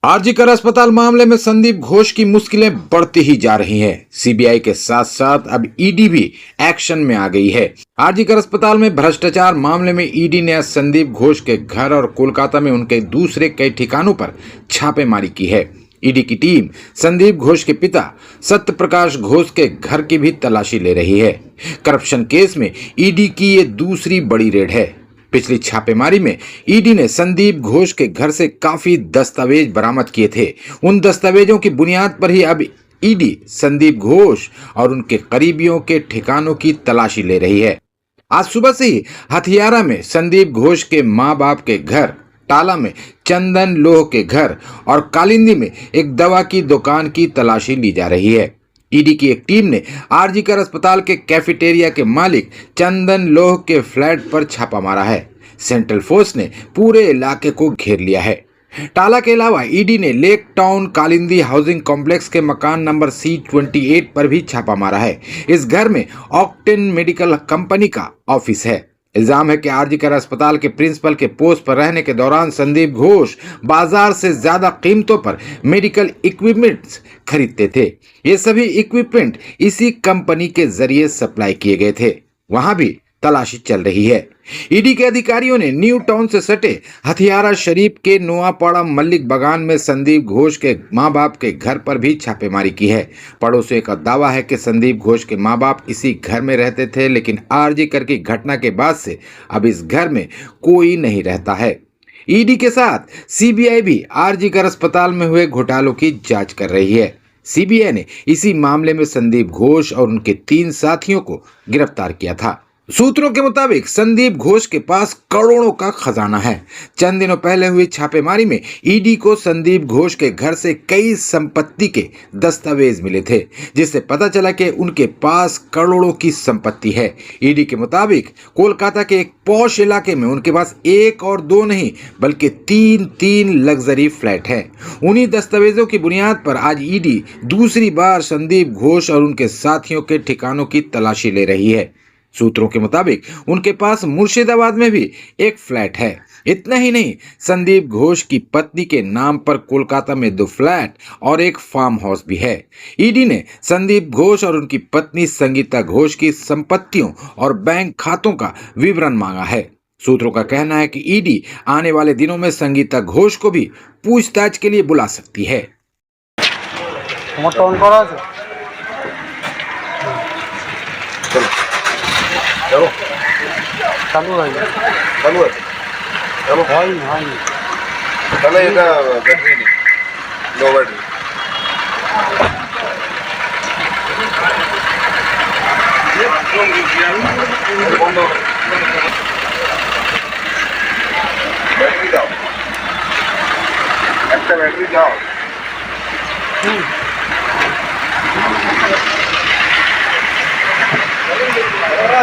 आरजीकर अस्पताल मामले में संदीप घोष की मुश्किलें बढ़ती ही जा रही हैं। सीबीआई के साथ साथ अब ईडी भी एक्शन में आ गई है। आरजीकर अस्पताल में भ्रष्टाचार मामले में ईडी ने आज संदीप घोष के घर और कोलकाता में उनके दूसरे कई ठिकानों पर छापेमारी की है। ईडी की टीम संदीप घोष के पिता सत्य प्रकाश घोष के घर की भी तलाशी ले रही है। करप्शन केस में ईडी की ये दूसरी बड़ी रेड है। पिछली छापेमारी में ईडी ने संदीप घोष के घर से काफी दस्तावेज बरामद किए थे। उन दस्तावेजों की बुनियाद पर ही अब ईडी संदीप घोष और उनके करीबियों के ठिकानों की तलाशी ले रही है। आज सुबह से ही हथियारा में संदीप घोष के मां बाप के घर, टाला में चंदन लोह के घर और कालिंदी में एक दवा की दुकान की तलाशी ली जा रही है। ईडी की एक टीम ने आरजीकर अस्पताल के कैफेटेरिया के मालिक चंदन लोह के फ्लैट पर छापा मारा है। सेंट्रल फोर्स ने पूरे इलाके को घेर लिया है। टाला के अलावा ईडी ने lake town Kalindi housing complex के मकान नंबर C28 पर भी छापा मारा है। इस घर में ऑक्टेन मेडिकल कंपनी का ऑफिस है। इल्जाम है कि आरजीकर अस्पताल के प्रिंसिपल के पोस्ट पर रहने के दौरान संदीप घोष बाजार से ज्यादा कीमतों पर मेडिकल इक्विपमेंट्स खरीदते थे। ये सभी इक्विपमेंट इसी कंपनी के जरिए सप्लाई किए गए थे। वहां भी तलाशी चल रही है। ईडी के अधिकारियों ने न्यू टाउन से सटे हथियारा शरीफ के नोआपाड़ा मल्लिक बगान में संदीप घोष के मां बाप के घर पर भी छापेमारी की है। पड़ोसियों का दावा है कि संदीप घोष के मां बाप इसी घर में रहते थे, लेकिन आरजीकर की घटना के बाद से अब इस घर में कोई नहीं रहता है। ईडी के साथ सीबीआई भी आरजीकर अस्पताल में हुए घोटालों की जांच कर रही है। सीबीआई ने इसी मामले में संदीप घोष और उनके 3 साथियों को गिरफ्तार किया था। सूत्रों के मुताबिक संदीप घोष के पास करोड़ों का खजाना है। चंद दिनों पहले हुई छापेमारी में ईडी को संदीप घोष के घर से कई संपत्ति के दस्तावेज मिले थे, जिससे पता चला कि उनके पास करोड़ों की संपत्ति है। ईडी के मुताबिक कोलकाता के एक पॉश इलाके में उनके पास 1 और 2 नहीं बल्कि 3 लग्जरी फ्लैट हैं। उन्हीं दस्तावेजों की बुनियाद पर आज ईडी दूसरी बार संदीप घोष और उनके साथियों के ठिकानों की तलाशी ले रही है। सूत्रों के मुताबिक उनके पास मुर्शिदाबाद में भी एक फ्लैट है। इतना ही नहीं, संदीप घोष की पत्नी के नाम पर कोलकाता में 2 फ्लैट और एक फार्म हाउस भी है। ईडी ने संदीप घोष और उनकी पत्नी संगीता घोष की संपत्तियों और बैंक खातों का विवरण मांगा है। सूत्रों का कहना है कि ईडी आने वाले दिनों में संगीता घोष को भी पूछताछ के लिए बुला सकती है। चलो चालू है चलो এটা ব্যাটারি নেই, লো ব্যাটারি। বন্ধ ব্যাটারি দাও, একটা ব্যাটারি দাও। আমরা